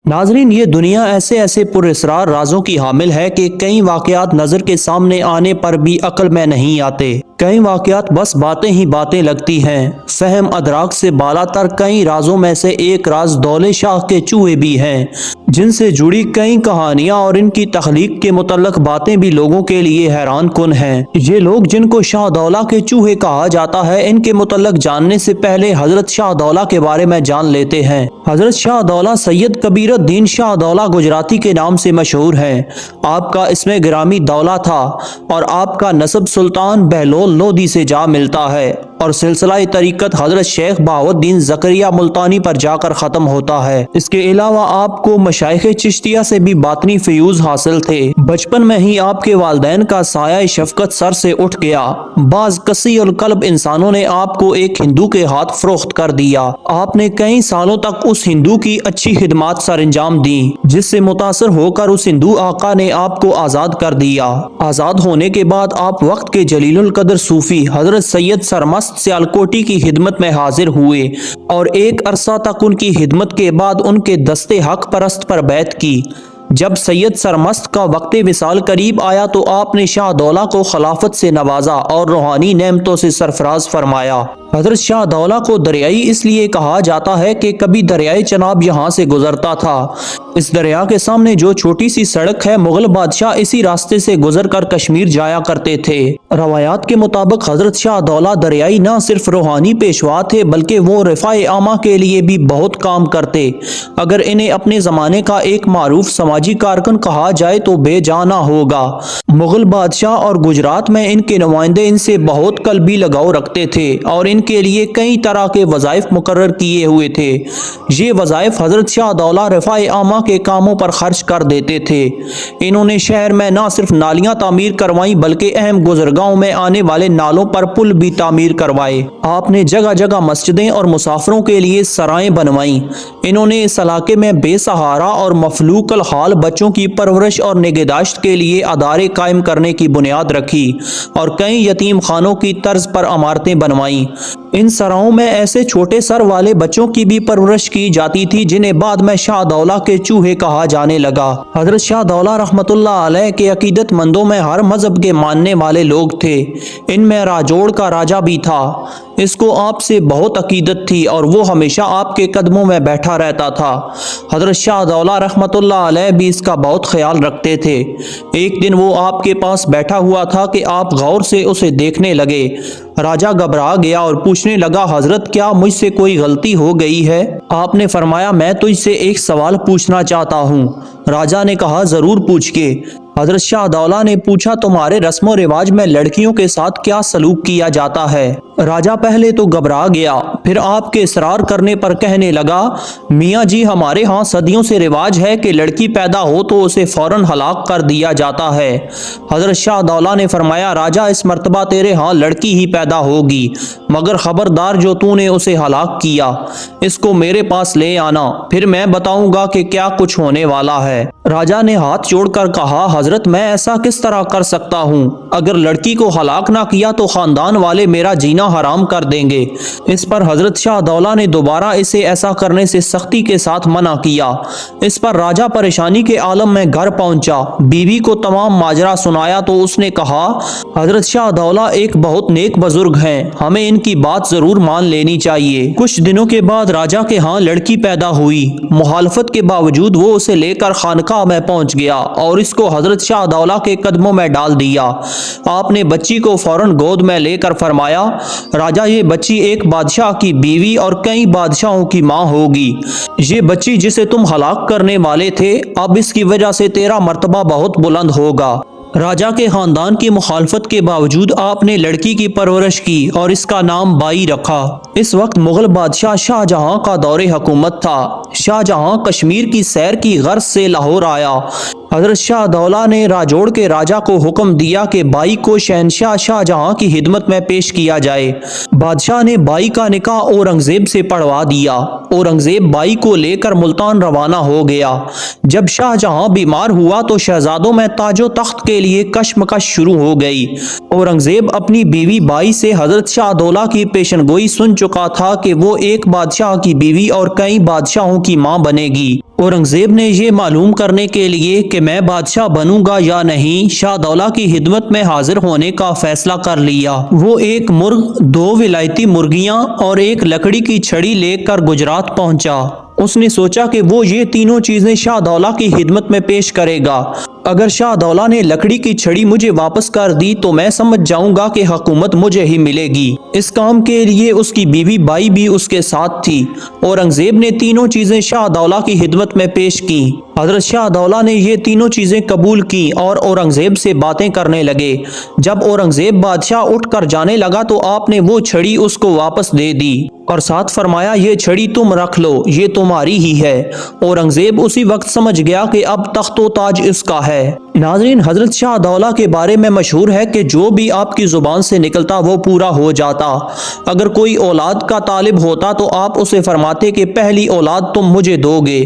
नाजरीन, ये दुनिया ऐसे ऐसे पुरअसरार राजों की हामिल है कि कई वाकयात नज़र के सामने आने पर भी अक्ल में नहीं आते। कई वाकयात बस बातें ही बातें लगती हैं। फहम अदराक से बालातर कई राजों में से एक राज दौले शाह के चूहे भी हैं, जिनसे जुड़ी कई कहानियां और इनकी तख्लीक के मुतल्लक बातें भी लोगों के लिए हैरान कुन हैं। ये लोग जिनको शाह दौला के चूहे कहा जाता है, इनके मुतल्लक जानने से पहले हजरत शाह दौला के बारे में जान लेते हैं। हजरत शाह दौला सैयद कबीरुद्दीन शाह दौला गुजराती के नाम से मशहूर हैं। आपका इसमें गिरामी दौला था और आपका नसब सुल्तान बहलोल लोधी से जा मिलता है और सिलसिला तरीक़त हजरत शेख बहाउद्दीन ज़करिया मुल्तानी पर जाकर ख़त्म होता है। इसके अलावा आपको मशाइख चिश्तिया से भी बातनी फ़यूज़ हासिल थे। बचपन में ही आपके वालिदैन का साया शफ़क़त सर से उठ गया। बाज़ कसी और कल्ब इंसानों ने आपको एक हिंदू के हाथ फ़रोख्त कर दिया। आपने कई सालों तक उस हिंदू की अच्छी खिदमात सर अंजाम दी, जिससे मुतासर होकर उस हिंदू आका ने आपको आज़ाद कर दिया। आज़ाद होने के बाद आप वक्त के जलीलुल कदर सूफी हजरत सैयद सरमस्त सियालकोटी की खिदमत में हाजिर हुए और एक अरसा तक उनकी खिदमत के बाद उनके दस्ते हक परस्त पर बैत की। जब सैयद सरमस्त का वक्त विसाल करीब आया तो आपने शाह दौला को खिलाफत से नवाजा और रूहानी नेमतों से सरफराज फरमाया। हजरत शाह दौला को दरियाई इसलिए कहा जाता है कि कभी दरियाई चनाब यहाँ से गुजरता था। इस दरिया के सामने जो छोटी सी सड़क है, मुगल बादशाह इसी रास्ते से गुजर कर कश्मीर जाया करते थे। रवायात के मुताबिक हजरत शाह दौला दरियाई न सिर्फ रूहानी पेशवा थे, बल्कि वो रिफाए आमा के लिए भी बहुत काम करते। अगर इन्हें अपने ज़माने का एक मारूफ समाजी कारकुन कहा जाए तो बेजाना होगा। मुगल बादशाह और गुजरात में इनके नुमाइंदे इनसे बहुत कल्बी लगाव रखते थे और इनके लिए कई तरह के वज़ाइफ मुकर्रर किए हुए थे। ये वज़ाइफ हजरत शाह दौला रिफाए आमा के कामों पर खर्च कर देते थे। इन्होंने शहर में न सिर्फ नालियां तामीर करवाई, बल्कि अहम गुजरगांव में आने वाले नालों पर पुल भी तामीर करवाए। आपने जगह जगह मस्जिदें और मुसाफिरों के लिए सराएं बनवाई। इन्होंने इस इलाके में बेसहारा और मफलूकल हाल बच्चों की परवरिश और निगहदाश्त के लिए अदारे कायम करने की बुनियाद रखी और कई यतीम खानों की तर्ज पर इमारतें बनवाई। इन सराओं में ऐसे छोटे सर वाले बच्चों की भी परवरिश की जाती थी, जिन्हें बाद में शाह दौला के चूहे कहा जाने लगा। हजरत शाह दौला रहमतुल्लाह अलैह के अकीदतमंदों में हर मजहब के मानने वाले लोग थे। इनमें राजौड़ का राजा भी था। इसको आपसे बहुत अकीदत थी और वो हमेशा आपके कदमों में बैठा रहता था। हजरत शाह दौला रहमतुल्लाह अलैह भी इसका बहुत ख्याल रखते थे। एक दिन वो आपके पास बैठा हुआ था कि आप गौर से उसे देखने लगे। राजा घबरा गया और पूछने लगा, हजरत क्या मुझसे कोई गलती हो गई है? आपने फरमाया, मैं तुझसे एक सवाल पूछना चाहता हूँ। राजा ने कहा, जरूर पूछ के। हजरत शाह दौला ने पूछा, तुम्हारे रस्मो रिवाज में लड़कियों के साथ क्या सलूक किया जाता है? राजा पहले तो घबरा गया, फिर आपके इसरार करने पर कहने लगा, मियाँ जी, हमारे यहाँ सदियों से रिवाज है कि लड़की पैदा हो तो उसे फौरन हलाक कर दिया जाता है। हजरत शाह दौला ने फरमाया, राजा, इस मर्तबा तेरे यहाँ लड़की ही पैदा होगी, मगर खबरदार जो तूने उसे हलाक किया, इसको मेरे पास ले आना, फिर मैं बताऊंगा कि क्या कुछ होने वाला है। राजा ने हाथ जोड़कर कहा, हजरत, मैं ऐसा किस तरह कर सकता हूँ? अगर लड़की को हलाक ना किया तो खानदान वाले मेरा जीना हराम कर देंगे। इस पर हजरत शाह दौला ने दोबारा इसे ऐसा करने से सख्ती के साथ मना किया। इस पर राजा परेशानी के आलम में घर पहुंचा। बीवी को तमाम माजरा सुनाया तो उसने कहा, हजरत शाह दौला एक बहुत नेक बुजुर्ग हैं, हमें इनकी बात जरूर मान लेनी चाहिए। कुछ दिनों के बाद राजा के यहाँ लड़की पैदा हुई। मुखालफत के बावजूद वो उसे लेकर खानकाह में पहुंच गया और इसको हजरत शाह दौला के कदमों में डाल दिया। आपने बच्ची को फौरन गोद में लेकर फरमाया, राजा, ये बच्ची एक बादशाह की बीवी और कई बादशाहों की माँ होगी। ये बच्ची जिसे तुम हलाक करने वाले थे, अब इसकी वजह से तेरा मर्तबा बहुत बुलंद होगा। राजा के खानदान की मुखालफत के बावजूद आपने लड़की की परवरिश की और इसका नाम बाई रखा। इस वक्त मुगल बादशाह शाहजहां का दौरे हुकूमत था। शाहजहां कश्मीर की सैर की गर्ज से लाहौर आया। हजरत शाह दौला ने राजौड़ के राजा को हुक्म दिया कि बाई को शहनशाह शाहजहां की खिदमत में पेश किया जाए। बादशाह ने बाई का निकाह औरंगजेब से पढ़वा दिया। औरंगजेब बाई को लेकर मुल्तान रवाना हो गया। जब शाहजहां बीमार हुआ तो शहजादों में ताजो तख्त के लिए कशमकश शुरू हो गई। औरंगजेब अपनी बीवी बाई से हजरत शाहदौला की पेशनगोई सुन चुका था कि वो एक बादशाह की बीवी और कई बादशाहों की मां बनेगी। औरंगजेब ने ये मालूम करने के लिए कि मैं बादशाह बनूंगा या नहीं, शाहदौला की खिदमत में हाजिर होने का फैसला कर लिया। वो एक मुर्ग, 2 विलायती मुर्गियां और एक लकड़ी की छड़ी लेकर गुजरात पहुंचा। उसने सोचा कि वो ये तीनों चीजें शाहदौला की खिदमत में पेश करेगा। अगर शाहदौला ने लकड़ी की छड़ी मुझे वापस कर दी तो मैं समझ जाऊंगा कि हुकूमत मुझे ही मिलेगी। इस काम के लिए उसकी बीवी बाई भी उसके साथ थी। औरंगजेब ने तीनों चीजें शाहदौला की खिदमत में पेश की। हजरत शाहदौला ने ये तीनों चीजें कबूल की और औरंगजेब से बातें करने लगे। जब औरंगजेब बादशाह उठकर जाने लगा तो आपने वो छड़ी उसको वापस दे दी और साथ फरमाया, ये छड़ी तुम रख लो, ये तुम्हारी ही है। औरंगजेब उसी वक्त समझ गया कि अब तख्तो ताज इसका है। नाज़रीन, हजरत शाहदौला के बारे में मशहूर है कि जो भी आपकी जुबान से निकलता वो पूरा हो जाता। अगर कोई औलाद का तालिब होता तो आप उसे फरमाते कि पहली औलाद तुम मुझे दोगे।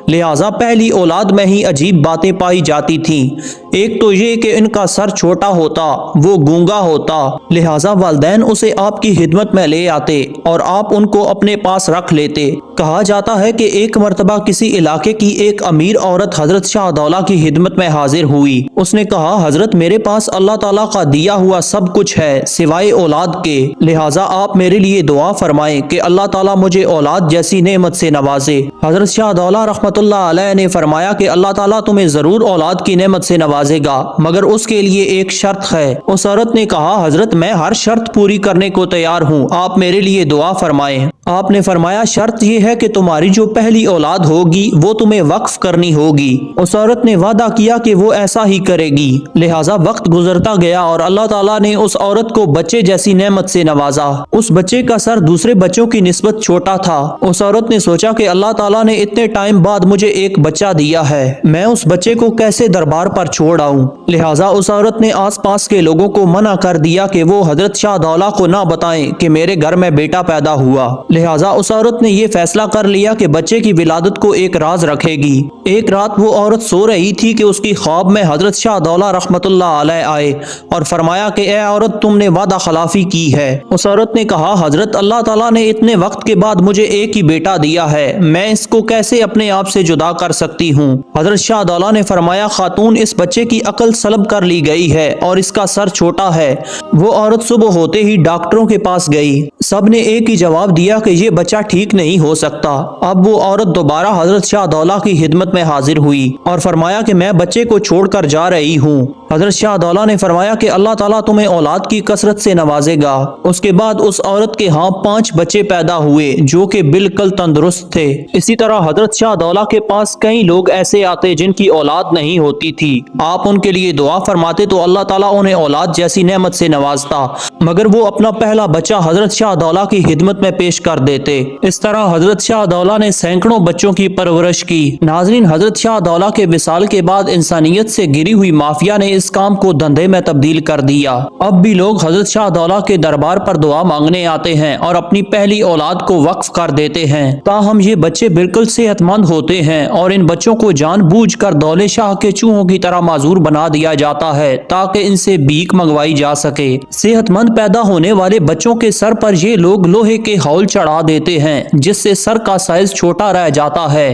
लिहाजा पहली औलाद में ही अजीब बातें पाई जाती थीं। एक तो ये कि इनका सर छोटा होता, वो गूंगा होता, लिहाजा वालिदैन उसे आपकी खिदमत में ले आते और आप उनको अपने पास रख लेते। कहा जाता है कि एक मर्तबा किसी इलाके की एक अमीर औरत हजरत शाहदौला की खिदमत में हाजिर हुई। उसने कहा, हजरत मेरे पास अल्लाह ताला का दिया हुआ सब कुछ है सिवाय औलाद के, लिहाजा आप मेरे लिए दुआ फरमाएं कि अल्लाह ताला मुझे औलाद जैसी नेमत से नवाजे। हजरत शाहदौला रहमतुल्लाह अलैह ने फरमाया कि अल्लाह ताला तुम्हें जरूर औलाद की नेमत से नवाजेगा, मगर उसके लिए एक शर्त है। उस औरत ने कहा, हजरत मैं हर शर्त पूरी करने को तैयार हूँ, आप मेरे लिए दुआ फरमाएं। आपने फरमाया, शर्त यह है कि तुम्हारी जो पहली औलाद होगी वो तुम्हें वक्फ करनी होगी। उस औरत ने वादा किया कि वो ऐसा ही करेगी। लिहाजा वक्त गुजरता गया और अल्लाह ताला ने उस औरत को बच्चे जैसी नेमत से नवाजा। उस बच्चे का सर दूसरे बच्चों की निस्बत छोटा था। उस औरत ने सोचा कि अल्लाह ताला ने इतने टाइम बाद मुझे एक बच्चा दिया है, मैं उस बच्चे को कैसे दरबार पर छोड़ आऊं। लिहाजा उस औरत ने आस पास के लोगों को मना कर दिया कि वो हजरत शाहदौला को ना बताएं कि मेरे घर में बेटा पैदा हुआ। लिहाजा उस औरत ने यह फैसला कर लिया कि बच्चे की विलादत को एक राज रखेगी। एक रात वो औरत सो रही थी कि उसकी ख्वाब में हजरत शाहदौला रहमतुल्लाह अलैह आए और फरमाया कि ए औरत, तुमने वादा खिलाफी की है। उस औरत ने कहा, हजरत अल्लाह ताला ने इतने वक्त के बाद मुझे एक ही बेटा दिया है, मैं इसको कैसे अपने आप से जुदा कर सकती हूँ। हजरत शाहदौला ने फरमाया, खातून इस बच्चे की अकल सलब कर ली गई है और इसका सर छोटा है। वो औरत सुबह होते ही डॉक्टरों के पास गई। सब ने एक ही जवाब दिया कि ये बच्चा ठीक नहीं हो सकता। अब वो औरत दोबारा हजरत शाहदौला की खिदमत में हाजिर हुई और फरमाया कि मैं बच्चे को छोड़कर जा रही हूँ। हजरत शाहदौला ने फरमाया कि अल्लाह ताला तुम्हें औलाद की कसरत से नवाजेगा। उसके बाद उस औरत के यहाँ 5 बच्चे पैदा हुए जो कि बिल्कुल तंदुरुस्त थे। इसी तरह हजरत शाहदौला के पास कई लोग ऐसे आते जिनकी औलाद नहीं होती थी। आप उनके लिए दुआ फरमाते तो अल्लाह ताला उन्हें औलाद जैसी नेमत से नवाजता, मगर वो अपना पहला बच्चा हजरत शाहदौला की खिदमत में पेश कर देते। इस तरह हजरत शाहदौला ने सैकड़ों बच्चों की परवरिश की। नाजरीन, हजरत शाहदौला के विसाल के बाद इंसानियत से गिरी हुई माफिया ने इस काम को धंधे में तब्दील कर दिया। अब भी लोग हजरत शाहदौला के दरबार पर दुआ मांगने आते हैं और अपनी पहली औलाद को वक्फ कर देते हैं। ताहम ये बच्चे बिल्कुल सेहतमंद होते हैं और इन बच्चों को जानबूझकर दौले शाह के चूहों की तरह माजूर बना दिया जाता है ताकि इनसे भीख मंगवाई जा सके। सेहतमंद पैदा होने वाले बच्चों के सर पर ये लोग लोहे के हौल चढ़ा देते हैं जिससे सर का साइज छोटा रह जाता है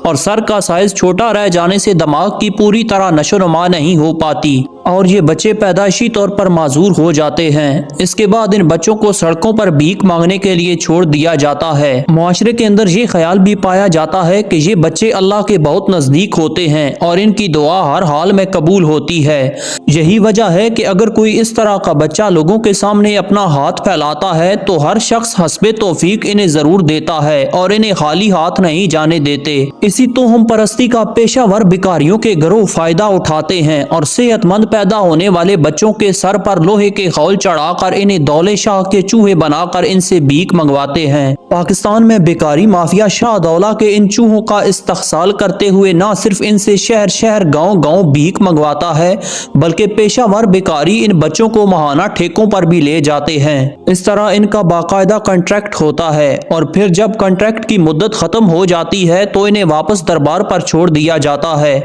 और सर का साइज छोटा रह जाने से दिमाग की पूरी तरह नशोनुमा नहीं हो पाती और ये बच्चे पैदाइशी तौर पर माजूर हो जाते हैं। इसके बाद इन बच्चों को सड़कों पर भीख मांगने के लिए छोड़ दिया जाता है। मुआशरे के अंदर ये ख्याल भी पाया जाता है कि ये बच्चे अल्लाह के बहुत नजदीक होते हैं और इनकी दुआ हर हाल में कबूल होती है। यही वजह है कि अगर कोई इस तरह का बच्चा लोगों के सामने अपना हाथ फैलाता है तो हर शख्स हस्बे तौफीक इन्हें जरूर देता है और इन्हें खाली हाथ नहीं जाने देते। इसी तोहम परस्ती का पेशावर भिखारियों के घरों फायदा उठाते हैं और सेहतमंद पैदा होने वाले बच्चों के सर पर लोहे के खौल चढ़ाकर इन्हें दौले शाह के चूहे बनाकर इनसे भीख मंगवाते हैं। पाकिस्तान में बेकारी माफिया शाहदौला के इन चूहों का इस्तेहसाल करते हुए न सिर्फ इनसे शहर शहर गांव गांव भीख मंगवाता है बल्कि पेशावर बेकारी इन बच्चों को माहाना ठेकों पर भी ले जाते हैं। इस तरह इनका बाकायदा कॉन्ट्रैक्ट होता है और फिर जब कॉन्ट्रैक्ट की मुद्दत खत्म हो जाती है तो इन्हें वापस दरबार पर छोड़ दिया जाता है।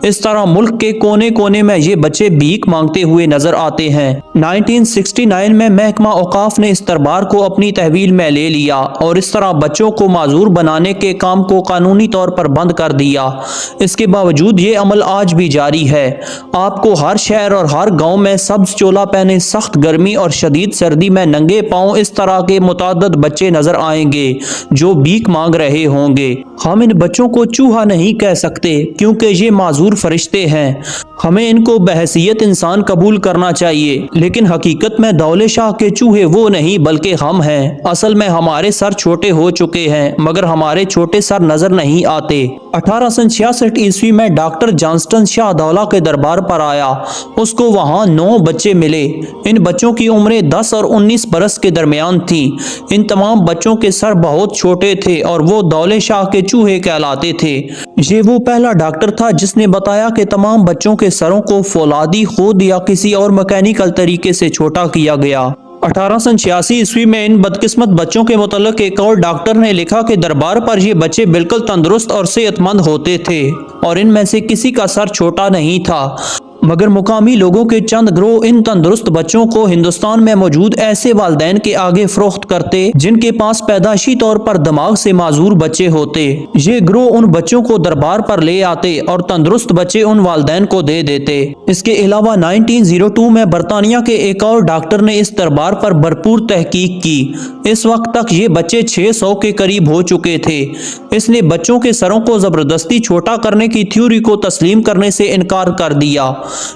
इस तरह मुल्क के कोने कोने में ये बच्चे भीख मांगते हुए नजर आते हैं। 1969 में महकमा औकाफ ने इस दरबार को अपनी तहवील में ले लिया और इस तरह बच्चों को माजूर बनाने के काम को कानूनी तौर पर बंद कर दिया। इसके बावजूद ये अमल आज भी जारी है। आपको हर शहर और हर गांव में सब्ज चोला पहने सख्त गर्मी और शदीद सर्दी में नंगे पांव इस तरह के मुताद्दद बच्चे नजर आएंगे जो भीख मांग रहे होंगे। हम इन बच्चों को चूहा नहीं कह सकते क्योंकि ये माजूर फरिश्ते हैं। हमें इनको बहैसियत इंसान कबूल करना चाहिए, लेकिन हकीकत में दौले शाह के चूहे वो नहीं बल्कि हम हैं। असल में हमारे सर छोटे हो चुके हैं मगर हमारे छोटे सर नजर नहीं आते। 1866 ईस्वी में डॉक्टर जॉनस्टन शाह दौला के दरबार पर आया। उसको वहाँ 9 बच्चे मिले। इन बच्चों की उम्रें 10 और 19 बरस के दरमियान थी। इन तमाम बच्चों के सर बहुत छोटे थे और वो दौले शाह के चूहे कहलाते थे। ये वो पहला डॉक्टर था जिसने बताया कि तमाम बच्चों के सरों को फौलादी खुद या किसी और मैकेनिकल तरीके से छोटा किया गया। 1886 ईस्वी में इन बदकिस्मत बच्चों के मुतल्लिक एक और डॉक्टर ने लिखा कि दरबार पर ये बच्चे बिल्कुल तंदुरुस्त और सेहतमंद होते थे और इनमें से किसी का सर छोटा नहीं था। मगर मुकामी लोगों के चंद ग्रोह इन तंदुरुस्त बच्चों को हिंदुस्तान में मौजूद ऐसे वालिदैन के आगे फरोख्त करते जिनके पास पैदाशी तौर पर दिमाग से माजूर बच्चे होते। ये ग्रोह उन बच्चों को दरबार पर ले आते और तंदुरुस्त बच्चे उन वालिदैन को दे देते। इसके अलावा 1902 में बरतानिया के एक और डॉक्टर ने इस दरबार पर भरपूर तहकीक की। इस वक्त तक ये बच्चे 600 के करीब हो चुके थे। इसने बच्चों के सरों को जबरदस्ती छोटा करने की थ्योरी को तस्लीम करने से इनकार कर दिया।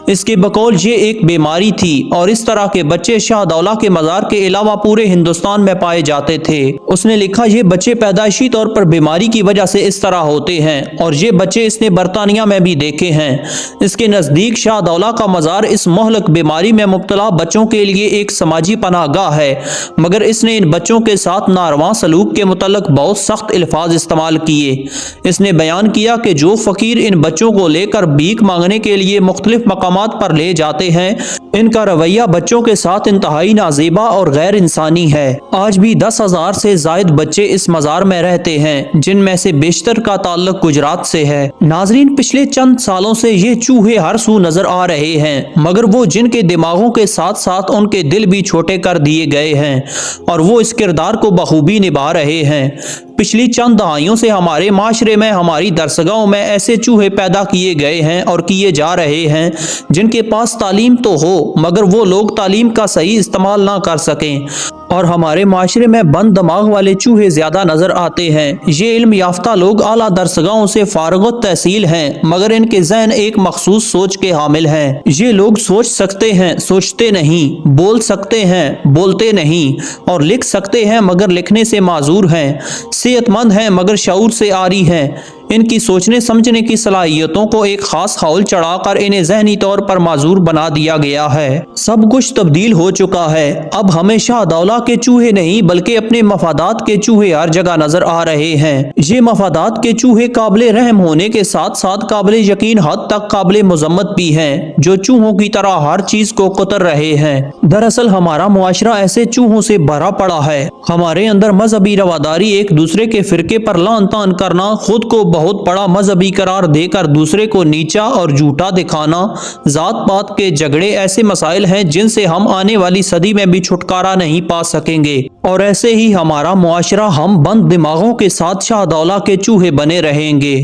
इसके बकौल ये एक बीमारी थी और इस तरह के बच्चे शाहदौला के मज़ार के अलावा पूरे हिंदुस्तान में पाए जाते थे। उसने लिखा, ये बच्चे पैदाइशी तौर पर बीमारी की वजह से इस तरह होते हैं और ये बच्चे इसने बरतानिया में भी देखे हैं। इसके नज़दीक शाहदौला का मज़ार इस मोहलक बीमारी में मुब्तला बच्चों के लिए एक समाजी पनाहगाह है, मगर इसने इन बच्चों के साथ नारवा सलूक के मुतल्लिक बहुत सख्त अल्फाज इस्तेमाल किए। इसने बयान किया कि जो फ़कीर इन बच्चों को लेकर भीख मांगने के लिए मुख्तलिफ मकामात पर ले जाते हैं, इनका रवैया बच्चों के साथ इंतहाई नाज़ेबा और गैर इंसानी है। आज भी 10,000 से जायद बच्चे इस मज़ार में रहते हैं, जिनमें से बेशतर का ताल्लुक गुजरात से है। नाजरीन, पिछले चंद सालों से ये चूहे हर सू नजर आ रहे हैं, मगर वो जिनके दिमागों के साथ साथ उनके दिल भी छोटे कर दिए गए हैं और वो इस किरदार को बखूबी निभा रहे हैं। पिछली चंद दहाइयों से हमारे माशरे में, हमारी दरसगाहों में ऐसे चूहे पैदा किए गए हैं और किए जा रहे हैं जिनके पास तालीम तो हो मगर वो लोग तालीम का सही इस्तेमाल ना कर सकें, और हमारे माशरे में बंद दिमाग वाले चूहे ज्यादा नजर आते हैं। ये इल्म याफ्ता लोग आला दरसगाहों से फारगत तहसील हैं, मगर इनके जहन एक मखसूस सोच के हामिल हैं। ये लोग सोच सकते हैं, सोचते नहीं, बोल सकते हैं, बोलते नहीं, और लिख सकते हैं मगर लिखने से माजूर हैं, सेहतमंद हैं मगर शऊर से आरी हैं। इनकी सोचने समझने की सलाहियतों को एक खास हाउल चढ़ाकर इन्हें जहनी तौर पर माजूर बना दिया गया है। सब कुछ तब्दील हो चुका है। अब हमें शाहदौला के चूहे नहीं बल्कि अपने मफादात के चूहे हर जगह नजर आ रहे हैं। ये मफादात के चूहे काबिल रहम होने के साथ साथ काबिल यकीन हद तक काबिल मुजम्मत भी हैं, जो चूहों की तरह हर चीज को कुतर रहे हैं। दरअसल हमारा मुआशरा ऐसे चूहों से भरा पड़ा है। हमारे अंदर मजहबी रवादारी, एक दूसरे के फिरके पर लान तान करना, खुद को बहुत बड़ा मजहबी करार देकर दूसरे को नीचा और झूठा दिखाना, जात पात के झगड़े ऐसे मसाइल हैं जिनसे हम आने वाली सदी में भी छुटकारा नहीं पा सकेंगे। और ऐसे ही हमारा मुआशरा हम बंद दिमागों के साथ शाहदौला के चूहे बने रहेंगे।